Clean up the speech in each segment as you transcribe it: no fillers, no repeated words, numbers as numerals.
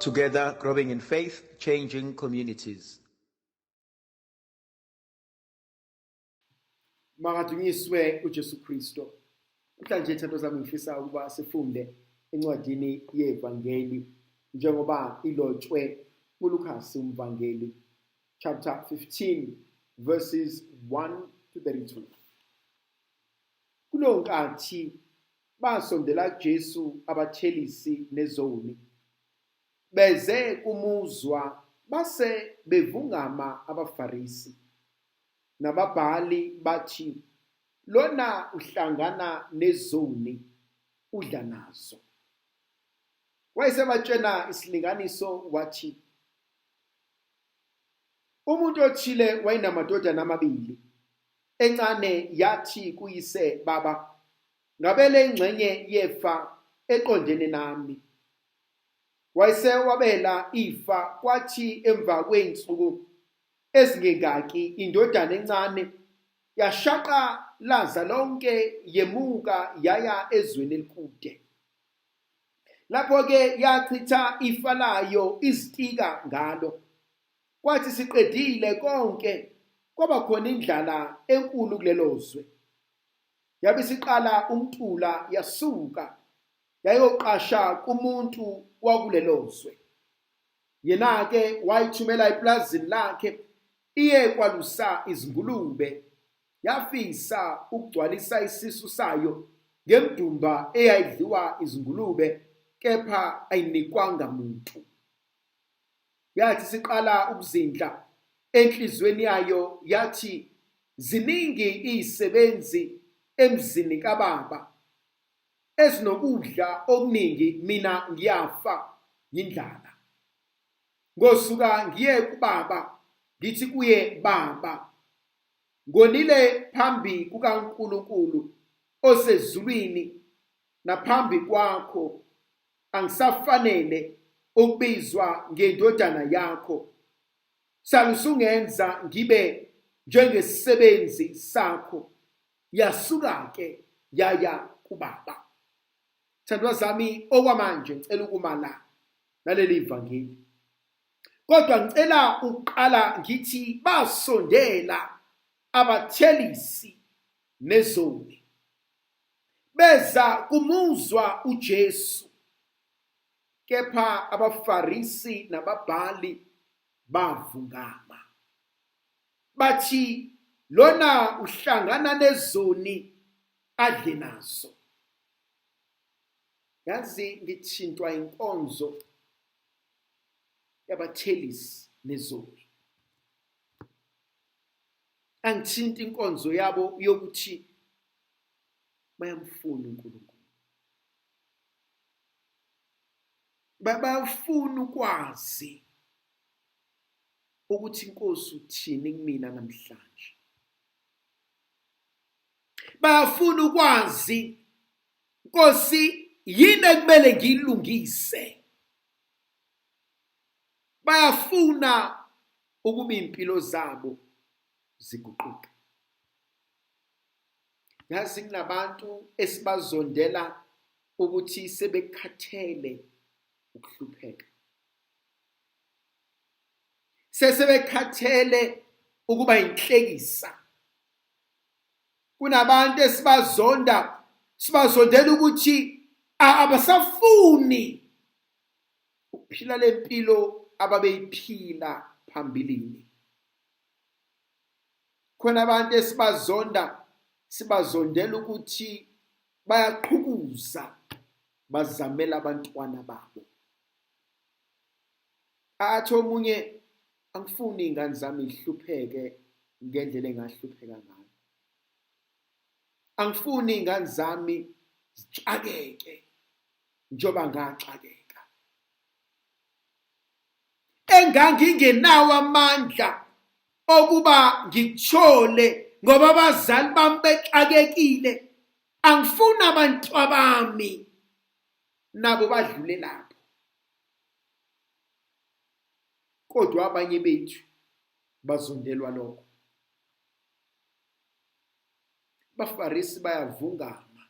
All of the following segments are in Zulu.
Together, growing in faith, changing communities. Makadunyiswe uJesu Kristo. Mhlanje thatho zami ngifisa ukuba sifunde encwadini yevangeli njengoba ilotshwe kuLukas umvangeli chapter 15 verses 1 to 32. Kulo nkathi basondela kuJesu abathelisi nezoni beze kumuzwa base bevungama abaFarisi nababhali bathi lona uhlangana nezoni udla nazo. Wayesebatshena isilinganiso wathi umuntu othile wayenamadodana amabili. Encane yathi kuyise, baba, ngabele ingxenye yefa eqondene nami. Wayesewabela ifa kwathi emva kweinsuku ezingengaki indodana encane yashaqa laza lonke yemuka yaya ezweni elikude. Lapho-ke yachitha ifa layo izitika ngalo. Kwathi siqedile konke kwaba khona indlala enkulu kulelozwe. Yabe siqala umtula yasuka yayoqasha kumuntu wakulelozwe. Yena-ke wayithumela eplazini lakhe iye kwalusa izingulube. Yafisa ukugcwalisa isisu sayo ngemdumba eyayidliwa izingulube kepha ayinikwanga muntu. Yathi siqala ukuzindla enhlizweni yayo yathi ziningi izisebenzi emzini kababa ezinokudla okuningi, mina ngiyafa yindlala. Ngosuka ngiye kubaba ngithi kuye, baba, ngonile phambi kukaNkulunkulu osezulwini naphambi kwakho, angisafanele ukubizwa ngendodana yakho. Sangisungenza ngibe njengesisebenzi sakho. Yasuka-ke yaya kubaba. Thandwa zami, okwamanje ngicela ukuma la naleli ivangeli. Kodwa ngicela uqala ngithi basondela abathelisi nezoni beza kumuzwa uJesu, kepha abaFarisi nababhali bavungama. Bathi lona uhlangana nezoni adle nazo. Yazi ngithintwa inkonzo yabathelisi nezoni. Angithinti inkonzo yabo yokuthi bayamfuna uNkulunkulu. Bayafuna ukwazi ukuthi inkosi uthini kumina namhlanje. Bayafuna ukwazi Nkosi yini ekumele ngilungise. Bayafuna ukuba impilo zabo ziguquke. Yazi kunabantu esibazondela ukuthi sebekhathele ukuhlupheka. Sebekhathele ukuba inhlekisa. Kunabantu sibazondela ukuthi abasafuni ukuphila lempilo ababeyiphila phambilini. Khona abantu sibazondela ukuthi bayaqhukuza bazamela abantwana babo. Athi omunye, angifuni ingane zami ihlupheke ngendlela engahlupheka ngayo. Angifuni ingane zami zixakeke njengoba ngaxakeka. Engangingenawo amandla okuba ngikuthole ngoba abazali bami bexakekile. Angifuni abantwana bami nabo badlule lapho. Kodwa abanye bethu bazondelwa lokho. AbaFarisi bayavungama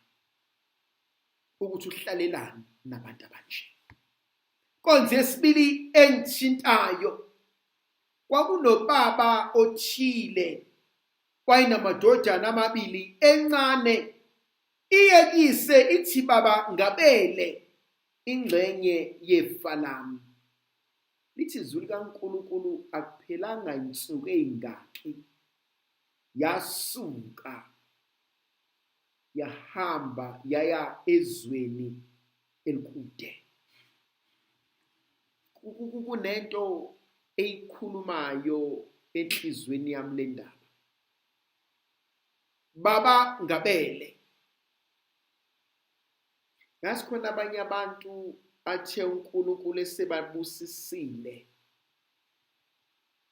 ukuthi uhlalelani nabantu abanje. Konze yesibili engithintayo, kwakunobaba othile wayenamadodana amabili encane. Iyekise ithi, baba ngabele ingxenye yefa lami. Lithi izwi likaNkulunkulu akuphelanga insuku ey'ngaki yasuka yahamba yaya ezweni elikude. Kunento eyikhulumayo enhlizweni yami le ndaba. Baba ngabele. Ngathi khona abanye abantu athe uNkulunkulu esebabusisile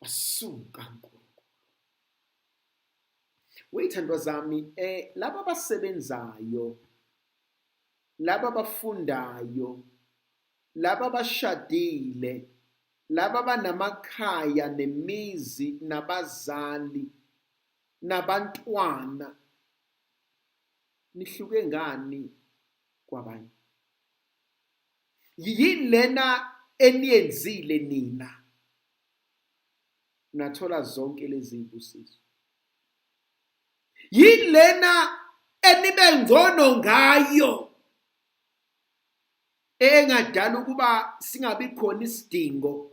wasuka uNkulunkulu. Weyithandwa zami, laba abasebenzayo, laba abafundayo, laba abashadile, laba abanamakhaya nemizi nabazali nabantwana, nihluke ngani kwabanye? Yini lena eniyenzile nina nathola zonke lezi zibusiso? Yini lena enibe ngcono ngayo engadala ukuba singabi khona isidingo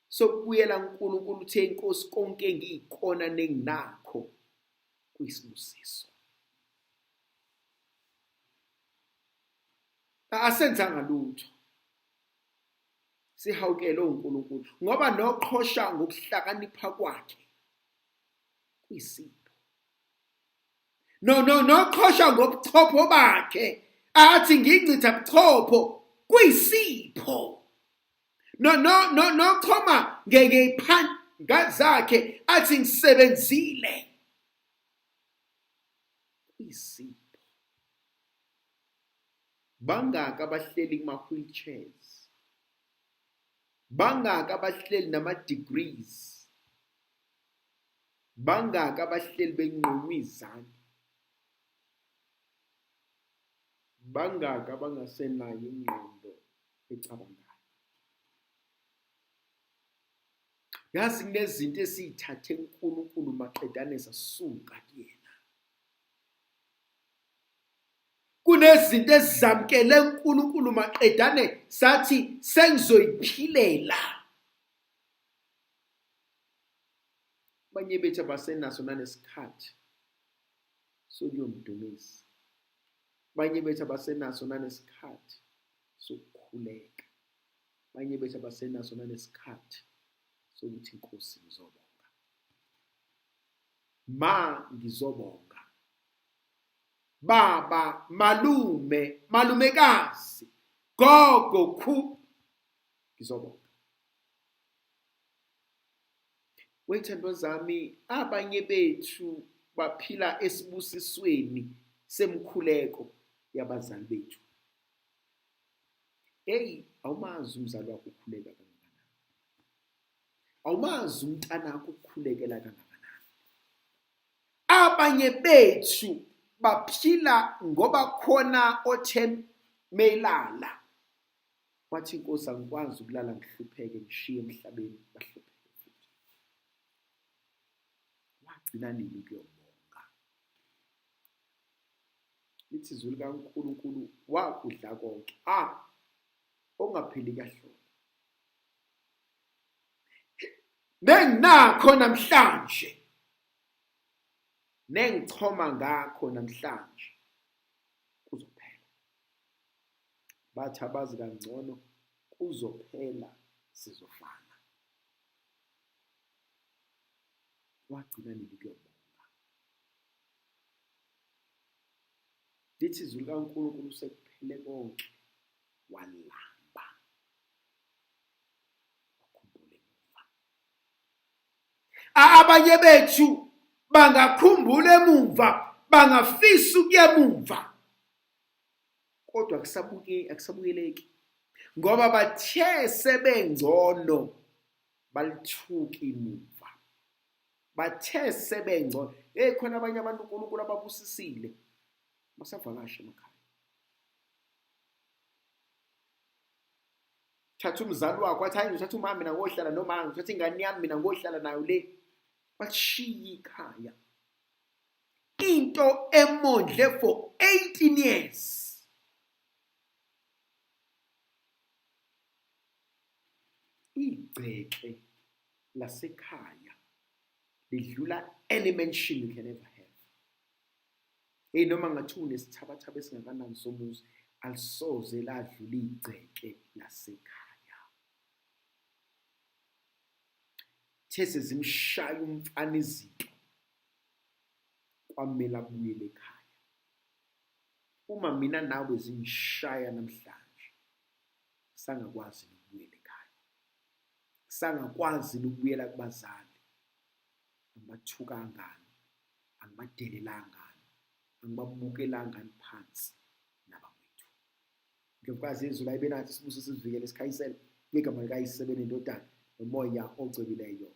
sokubuyela uNkulunkulu uthe inkosi konke engikhona nenginakho kuyisibusiso? Asenzanga lutho, sihawukele uNkulunkulu ngoba noqhosha ngokuhlakanipha kwakhe kuyisipho. Noqhosha ngobuchopho bakhe athi ngincitha buchopho kuyisipho. Nochoma ngey'phanga zakhe athi ngisebenzile kuyisipho. Bangaka abahleli kuma-wheelchairs, bangaka abahleli nama-degrees, bangaka abahleli benquma izandla, bangaka abangasenayo ingqondo ecabangayo. Yazi kunezinto esiyithathe uNkulunkulu maqedane sasuka kuyena. Kunezinto ezizamkele uNkulunkulu maqedane sathi sengizoyiphilela. Abanye bethu abasenaso nanesikhathi sokuyomdumisa. Abanye bethu abasenaso nanesikhathi sokukhuleka. Abanye bethu abasenaso nanesikhathi sokuthi inkosi ngizobonga. Ma ngizobonga. Baba, malume, malumekazi, gogo, khu, ngizobonga. Wethandwa zami, abanye bethu baphila esibusisweni semkhuleko yabazali bethu. Awumazi umzali wakho ukhuleka kangakanani. Awumazi umntana wakho ukukhulekela kangakanani. Abanye bethu baphila ngoba khona othe melala wathi inkosi angikwazi ukulala ngihlupheke ngishiye emhlabeni bahlupheke futhi. Wagcina nini ukuyobonga? Lithi izwi likaNkulunkulu wakudla konke ongaphili kahlolo. Nenginakho namhlanje, nengichoma ngakho namhlanje kuzophela. Bathi abazi kangcono kuzophela sizofana. Wagcina nini ukuyobonga? Lithi izwi likaNkulunkulu sekuphele konke walamba wakhumbula emuva. Abanye bethu bangakhumbula emuva, bangafisa ukuya emuva, kodwa akusabukeleki ngoba bathe sebengcono balithuka imuva. Bathe sebengcono. Khona abanye abantu uNkulunkulu ababusisile basavakasha emakhaya. thatha umzali wakho wathi hayi ngithatha umama mina ngohlala noma ngithatha ingane yami mina ngohlala nayo le, washiya ikhaya. Into emondle for 18 years. Igceke lasekhaya lidlula any mansion you can ever have. Hey, noma ngathi unesithabathaba esingakanani somuzi, alisoze ladlula igceke lasekhaya. These zimshaya umfana izinto, kwamela abuyele ekhaya. Uma mina nawe zimshaya namhlanje, sangakwazi ukubuyela ekhaya. Sangakwazi ukubuyela kubazali. Angibathukangani, angibadelelangani, angibabukelangani phansi nabawethu. Ngekwazi izulu ayibenathi sibuso sizivikele sikhayisele igama likaYise benendodana nomoya ocwebileyo.